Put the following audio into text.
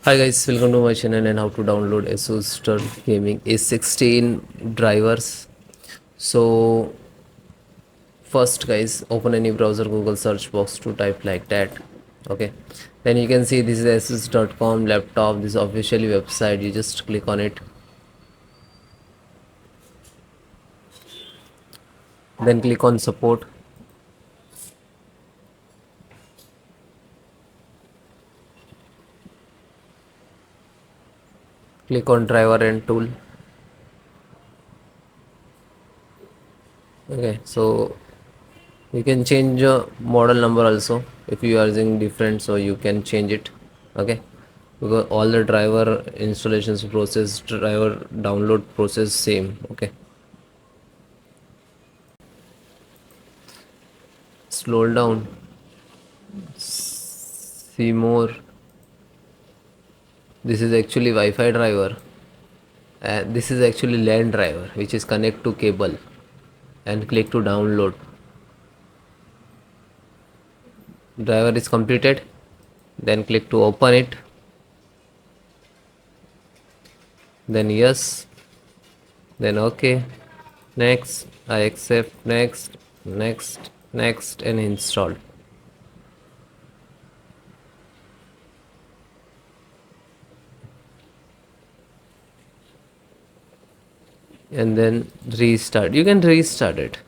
Hi guys, welcome to my channel and how to download ASUS TUF Gaming A16 drivers. So first guys, open any browser, Google search box to type like that. Okay, then you can see this is asus.com laptop. This is officially website. You just click on it, then click on support. Click on driver and tool. Okay, so you can change model number also if you are using different, so you can change it. Okay, because all the driver installations process, driver download process same. Okay, scroll down, see more. This is actually Wi-Fi driver, and this is actually LAN driver which is connect to cable, and click to download. Driver is completed, then click to open it, then yes, then okay, next, I accept, next, next, and install. And then restart. You can restart it.